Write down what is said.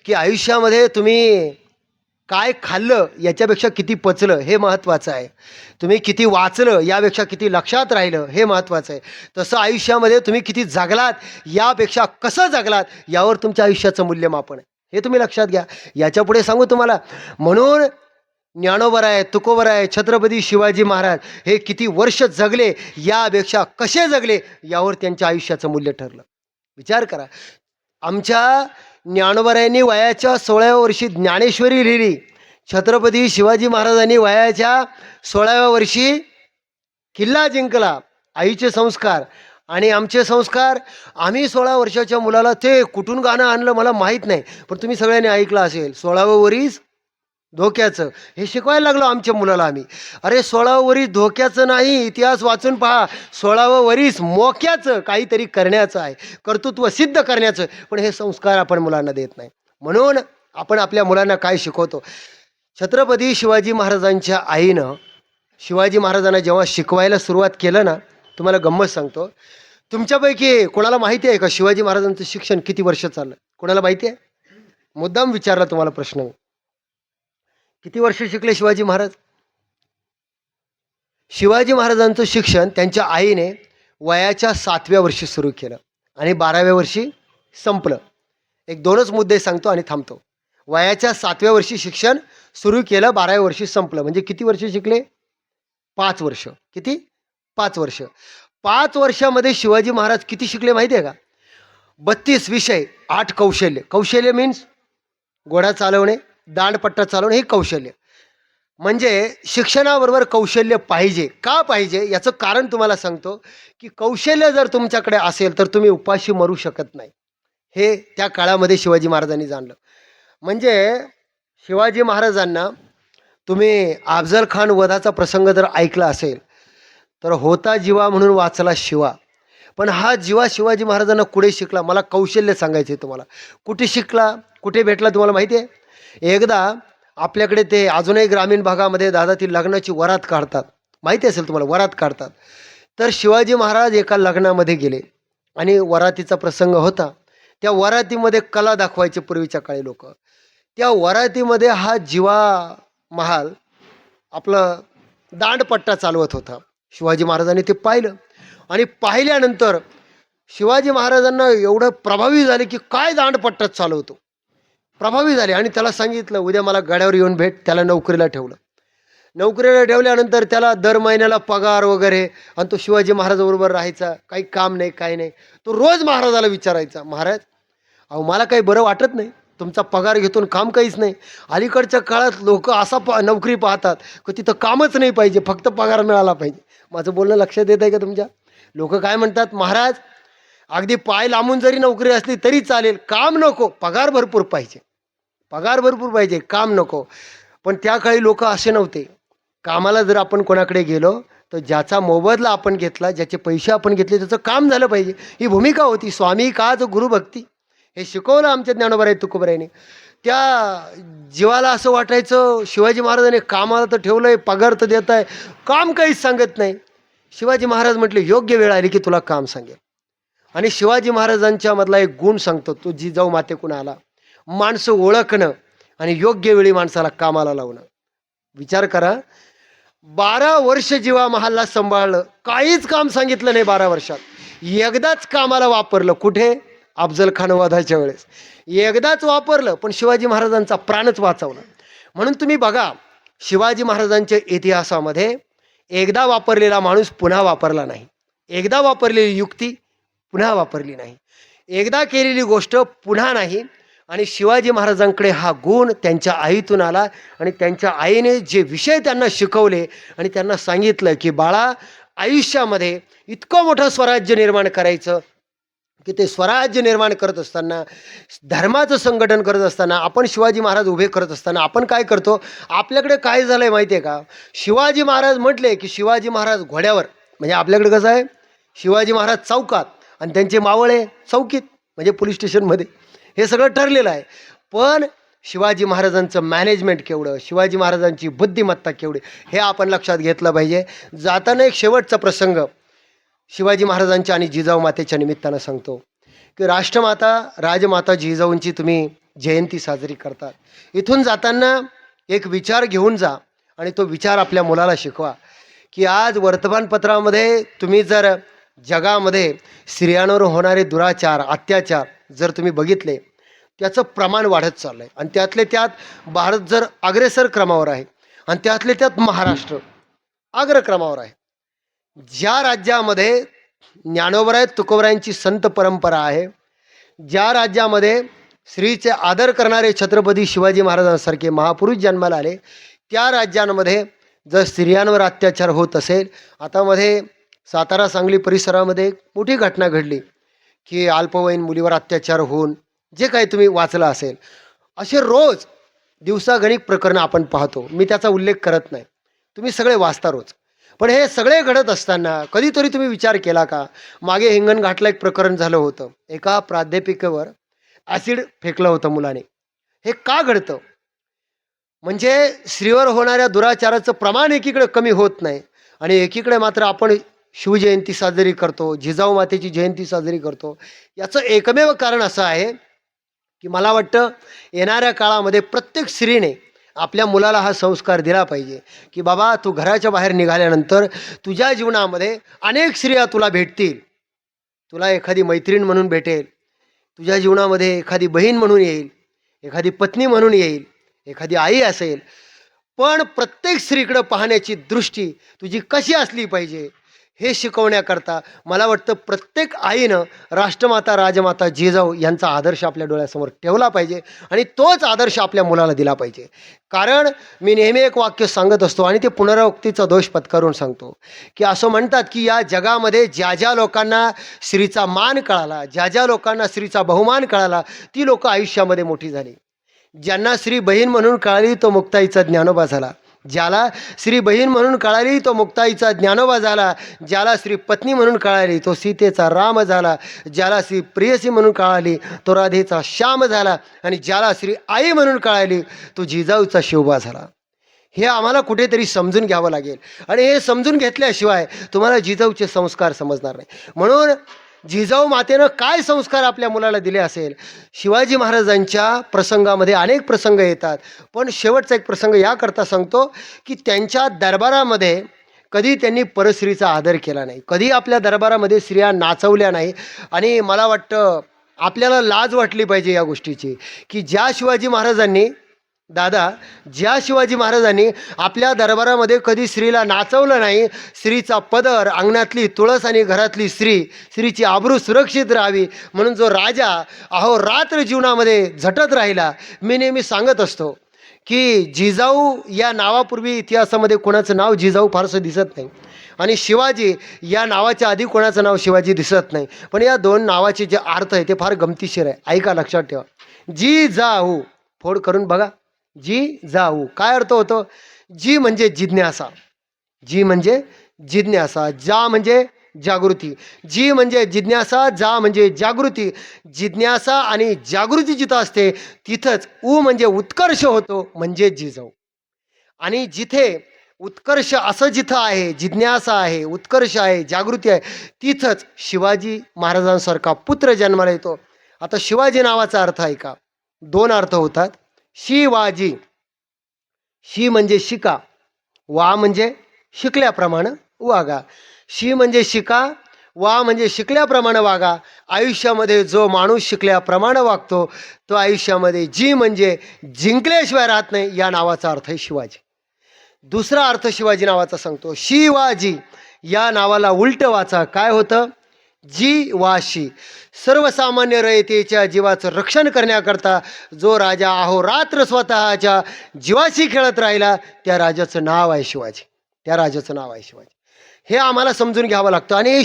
की आयुष्यामध्ये तुम्ही काय खाल्लं याच्यापेक्षा किती पचलं हे महत्त्वाचं आहे. तुम्ही किती वाचलं यापेक्षा किती लक्षात राहिलं हे महत्त्वाचं आहे. तसं आयुष्यामध्ये तुम्ही किती जगलात यापेक्षा कसं जगलात यावर तुमच्या आयुष्याचं मूल्यमापन आहे. हे तुम्ही लक्षात घ्या. याच्यापुढे सांगू तुम्हाला. म्हणून ज्ञानोबराय, तुकोबराय, छत्रपती शिवाजी महाराज हे किती वर्ष जगले यापेक्षा कसे जगले यावर त्यांच्या आयुष्याचं मूल्य ठरलं. विचार करा. आमच्या ज्ञानोबरायांनी वयाच्या 16व्या वर्षी ज्ञानेश्वरी लिहिली. छत्रपती शिवाजी महाराजांनी वयाच्या 16व्या वर्षी किल्ला जिंकला. आईचे संस्कार आणि आमचे संस्कार. आम्ही 16 वर्षाच्या मुलाला ते कुठून गाणं आणलं मला माहीत नाही, पण तुम्ही सगळ्यांनी ऐकलं असेल. 16वं वरीस धोक्याचं हे शिकवायला लागलो आमच्या मुलाला आम्ही. अरे 16वं वरीस धोक्याचं नाही, इतिहास वाचून पहा. 16वं वरीस मोक्याचं काहीतरी करण्याचं आहे, कर्तृत्व सिद्ध करण्याचं. पण हे संस्कार आपण मुलांना देत नाही. म्हणून आपण आपल्या मुलांना काय शिकवतो. छत्रपती शिवाजी महाराजांच्या आईनं शिवाजी महाराजांना जेव्हा शिकवायला सुरुवात केलं ना, तुम्हाला गंमत सांगतो. तुमच्यापैकी कोणाला माहिती आहे का शिवाजी महाराजांचं शिक्षण किती वर्ष चाललं? कोणाला माहिती आहे? मुद्दाम विचारला तुम्हाला प्रश्न. किती वर्ष शिकले शिवाजी महाराज? शिवाजी महाराजांचं शिक्षण त्यांच्या आईने वयाच्या 7व्या वर्षी सुरू केलं आणि 12व्या वर्षी संपलं. एक दोनच मुद्दे सांगतो आणि थांबतो. वयाच्या 7व्या वर्षी शिक्षण सुरू केलं, 12व्या वर्षी संपलं. म्हणजे किती वर्ष शिकले? 5 वर्ष. किती? 5 वर्ष. 5 वर्षामध्ये शिवाजी महाराज किती शिकले माहिती आहे का? 32 विषय, 8 कौशल्य. कौशल्य मीन्स घोडा चालवणे, दांडपट्टा चालवणे हे कौशल्य. म्हणजे शिक्षणाबरोबर कौशल्य पाहिजे. का पाहिजे याचं कारण तुम्हाला सांगतो की कौशल्य जर तुमच्याकडे असेल तर तुम्ही उपाशी मरू शकत नाही. हे त्या काळामध्ये शिवाजी महाराजांनी जाणलं. म्हणजे शिवाजी महाराजांना तुम्ही अफजल खान वधाचा प्रसंग जर ऐकला असेल तर होता जीवा म्हणून वाचला शिवा. पण हा जीवा शिवाजी महाराजांना कुठे शिकला? मला कौशल्य सांगायचे तुम्हाला. कुठे शिकला, कुठे भेटला तुम्हाला माहिती आहे? एकदा आपल्याकडे ते अजूनही ग्रामीण भागामध्ये दादा ती लग्नाची वरात काढतात, माहिती असेल तुम्हाला, वरात काढतात. तर शिवाजी महाराज एका लग्नामध्ये गेले आणि वरातीचा प्रसंग होता. त्या वरातीमध्ये कला दाखवायचे पूर्वीच्या काळी लोक. त्या वरातीमध्ये हा जीवा महाल आपलं दांडपट्टा चालवत होता. शिवाजी महाराजांनी ते पाहिलं आणि पाहिल्यानंतर शिवाजी महाराजांना एवढं प्रभावी झाले की काय दांडपट्टाच चालवतो, प्रभावी झाले. आणि त्याला सांगितलं उद्या मला गड्यावर येऊन भेट. त्याला नोकरीला ठेवलं. नोकरीला ठेवल्यानंतर त्याला दर महिन्याला पगार वगैरे, आणि तो शिवाजी महाराजाबरोबर राहायचा. काही काम नाही, काही नाही. तो रोज महाराजाला विचारायचा, महाराज अहो मला काही बरं वाटत नाही, तुमचा पगार घेतून काम काहीच नाही. अलीकडच्या काळात लोक असा नोकरी पाहतात की तिथं कामच नाही पाहिजे, फक्त पगार मिळाला पाहिजे. माझं बोलणं लक्षात येत आहे का तुमच्या? लोक काय म्हणतात, महाराज अगदी पाय लांबून जरी नोकरी असली तरी चालेल, काम नको, पगार भरपूर पाहिजे, पगार भरपूर पाहिजे, काम नको. पण त्या काळी लोक असे नव्हते. कामाला जर आपण कोणाकडे गेलो तर ज्याचा मोबदला आपण घेतला, ज्याचे पैसे आपण घेतले त्याचं काम झालं पाहिजे, ही भूमिका होती. स्वामी काच गुरुभक्ती हे शिकवलं आमच्या ज्ञानोबराय तुकोबरायांनी. त्या जीवाला असं वाटायचं शिवाजी महाराजांनी कामाला तर ठेवलं आहे, पगार तर देत आहे, काम काहीच सांगत नाही. शिवाजी महाराज म्हटले योग्य वेळ आली की तुला काम सांगेल. आणि शिवाजी महाराजांच्या मधला एक गुण सांगतो, तो जिजाऊ मातेकडून आला. माणसं ओळखणं आणि योग्य वेळी माणसाला कामाला लावणं. विचार करा, 12 वर्ष जीवा महालला सांभाळलं, काहीच काम सांगितलं नाही. 12 वर्षात एकदाच कामाला वापरलं. कुठे? अफजल खान वधाच्या वेळेस एकदाच वापरलं, पण शिवाजी महाराजांचा प्राणच वाचवला. म्हणून तुम्ही बघा शिवाजी महाराजांच्या इतिहासामध्ये एकदा वापरलेला माणूस पुन्हा वापरला नाही, एकदा वापरलेली युक्ती पुन्हा वापरली नाही, एकदा केलेली गोष्ट पुन्हा नाही. आणि शिवाजी महाराजांकडे हा गुण त्यांच्या आईतून आला. आणि त्यांच्या आईने जे विषय त्यांना शिकवले आणि त्यांना सांगितलं की बाळा आयुष्यामध्ये इतकं मोठं स्वराज्य निर्माण करायचं की ते स्वराज्य निर्माण करत असताना, धर्माचं संघटन करत असताना, आपण शिवाजी महाराज उभे करत असताना आपण काय करतो? आपल्याकडे काय झालं आहे माहिती आहे का? शिवाजी महाराज म्हटले की शिवाजी महाराज घोड्यावर, म्हणजे आपल्याकडे कसं आहे, शिवाजी महाराज चौकात आणि त्यांचे मावळे चौकीत, म्हणजे पोलीस स्टेशनमध्ये. हे सगळं ठरलेलं आहे. पण शिवाजी महाराजांचं मॅनेजमेंट केवढं, शिवाजी महाराजांची बुद्धिमत्ता केवढी, हे आपण लक्षात घेतलं पाहिजे. जाताना एक शेवटचा प्रसंग शिवाजी महाराजांच्या आणि जिजाऊ मातेच्या निमित्तानं सांगतो की राष्ट्रमाता राजमाता जिजाऊंची तुम्ही जयंती साजरी करतात. इथून जाताना एक विचार घेऊन जा आणि तो विचार आपल्या मुलाला शिकवा की आज वर्तमानपत्रामध्ये तुम्ही जर जगामध्ये स्त्रियांवर होणारे दुराचार अत्याचार जर तुम्ही बघितले त्याचं प्रमाण वाढत चाललं आहे आणि त्यातले त्यात भारत जर अग्रेसर क्रमावर आहे आणि त्यातले त्यात महाराष्ट्र अग्रक्रमावर आहे. ज्या राज्यामध्ये ज्ञानोबराय तुकोबरायांची संत परंपरा आहे, ज्या राज्यामध्ये स्त्रीचे आदर करणारे छत्रपती शिवाजी महाराजांसारखे महापुरुष जन्माला आले त्या राज्यांमध्ये जर स्त्रियांवर अत्याचार होत असेल, आता मध्ये सातारा सांगली परिसरामध्ये एक मोठी घटना घडली की अल्पवयीन मुलीवर अत्याचार होऊन जे काही तुम्ही वाचलं असेल, असे रोज दिवसागणिक प्रकरणं आपण पाहतो. मी त्याचा उल्लेख करत नाही, तुम्ही सगळे वाचता रोज. पण हे सगळे घडत असताना कधीतरी तुम्ही विचार केला का? मागे हिंगणघाटला एक प्रकरण झालं होतं, एका प्राध्यापिकेवर ॲसिड फेकलं होतं मुलाने. हे का घडतं? म्हणजे स्त्रीवर होणाऱ्या दुराचाराचं प्रमाण एकीकडे कमी होत नाही आणि एकीकडे मात्र आपण शिवजयंती साजरी करतो, जिजाऊ मातेची जयंती साजरी करतो. याचं एकमेव कारण असं आहे की मला वाटतं येणाऱ्या काळामध्ये प्रत्येक स्त्रीने आपल्या मुलाला हा संस्कार दिला पाहिजे की बाबा तू घराच्या बाहेर निघाल्यानंतर तुझ्या जीवनामध्ये अनेक स्त्रिया तुला भेटतील. तुला एखादी मैत्रीण म्हणून भेटेल, तुझ्या जीवनामध्ये एखादी बहीण म्हणून येईल, एखादी पत्नी म्हणून येईल, एखादी आई असेल. पण प्रत्येक स्त्रीकडं पाहण्याची दृष्टी तुझी कशी असली पाहिजे हे शिकवण्याकरता मला वाटतं प्रत्येक आईनं राष्ट्रमाता राजमाता जिजाऊ यांचा आदर्श आपल्या डोळ्यासमोर ठेवला पाहिजे आणि तोच आदर्श आपल्या मुलाला दिला पाहिजे. कारण मी नेहमी एक वाक्य सांगत असतो आणि ते पुनरावृत्तीचा दोष पत्करून सांगतो की असं म्हणतात की या जगामध्ये ज्या ज्या लोकांना स्त्रीचा मान कळाला, ज्या ज्या लोकांना स्त्रीचा बहुमान कळाला, ती लोकं आयुष्यामध्ये मोठी झाली. ज्यांना स्त्री बहीण म्हणून कळाली तो मुक्ताईचा ज्ञानोबा झाला, ज्याला स्त्री बहीण म्हणून कळाली तो मुक्ताईचा ज्ञानोबा झाला, ज्याला स्त्री पत्नी म्हणून कळाली तो सीतेचा राम झाला, ज्याला स्त्री प्रेयसी म्हणून कळाली तो राधेचा श्याम झाला आणि ज्याला स्त्री आई म्हणून कळाली तो जिजाऊचा शिवबा झाला. हे आम्हाला कुठेतरी समजून घ्यावं लागेल आणि हे समजून घेतल्याशिवाय तुम्हाला जिजाऊचे संस्कार समजणार नाही. म्हणून जिजाऊ मातेनं काय संस्कार आपल्या मुलाला दिले असेल. शिवाजी महाराजांच्या प्रसंगामध्ये अनेक प्रसंग येतात, पण शेवटचा एक प्रसंग याकरता सांगतो की त्यांच्या दरबारामध्ये कधी त्यांनी परस्त्रीचा आदर केला नाही, कधी आपल्या दरबारामध्ये स्त्रिया नाचवल्या नाही. आणि मला वाटतं आपल्याला लाज वाटली पाहिजे या गोष्टीची की ज्या शिवाजी महाराजांनी आपल्या दरबारामध्ये कधी स्त्रीला नाचवलं नाही, स्त्रीचा पदर, अंगणातली तुळस आणि घरातली स्त्रीची आबरू सुरक्षित राहावी म्हणून जो राजा अहोरात्र जीवनामध्ये झटत राहिला. मी नेहमी सांगत असतो की जिजाऊ या नावापूर्वी इतिहासामध्ये कोणाचं नाव जिजाऊ फारसं दिसत नाही आणि शिवाजी या नावाच्या आधी कोणाचं नाव शिवाजी दिसत नाही. पण या दोन नावाचे जे अर्थ आहे ते फार गमतीशीर आहे. ऐका, लक्षात ठेवा. जिजाऊ फोड करून बघा. जिजाऊ काय अर्थ होतो? जी म्हणजे जिज्ञासा, जी म्हणजे जिज्ञासा, जा म्हणजे जागृती. जी म्हणजे जिज्ञासा, जा म्हणजे जागृती. जिज्ञासा आणि जागृती जिथं असते तिथंच उ म्हणजे उत्कर्ष होतो, म्हणजे जिजाऊ. आणि जिथे उत्कर्ष असं जिथं आहे, जिज्ञासा आहे, उत्कर्ष आहे, जागृती आहे, तिथंच शिवाजी महाराजांसारखा पुत्र जन्माला येतो. आता शिवाजी नावाचा अर्थ आहे का? दोन अर्थ होतात. शिवाजी, शी म्हणजे शिका, वा म्हणजे शिकल्याप्रमाणे वागा. शी म्हणजे शिका, वा म्हणजे शिकल्याप्रमाणे वागा. आयुष्यामध्ये जो माणूस शिकल्याप्रमाणे वागतो तो आयुष्यामध्ये जी म्हणजे जिंकल्याशिवाय राहत नाही, या नावाचा अर्थ आहे शिवाजी. दुसरा अर्थ शिवाजी नावाचा सांगतो. शिवाजी या नावाला उलट वाचा. काय होतं? जीवाशी. सर्वसामान्य रयतेच्या जीवाचं रक्षण करण्याकरता जो राजा अहोरात्र स्वतःच्या जीवाशी खेळत राहिला त्या राजाचं नाव आहे शिवाजी. त्या राजाचं नाव आहे शिवाजी. हे आम्हाला समजून घ्यावं लागतं. आणि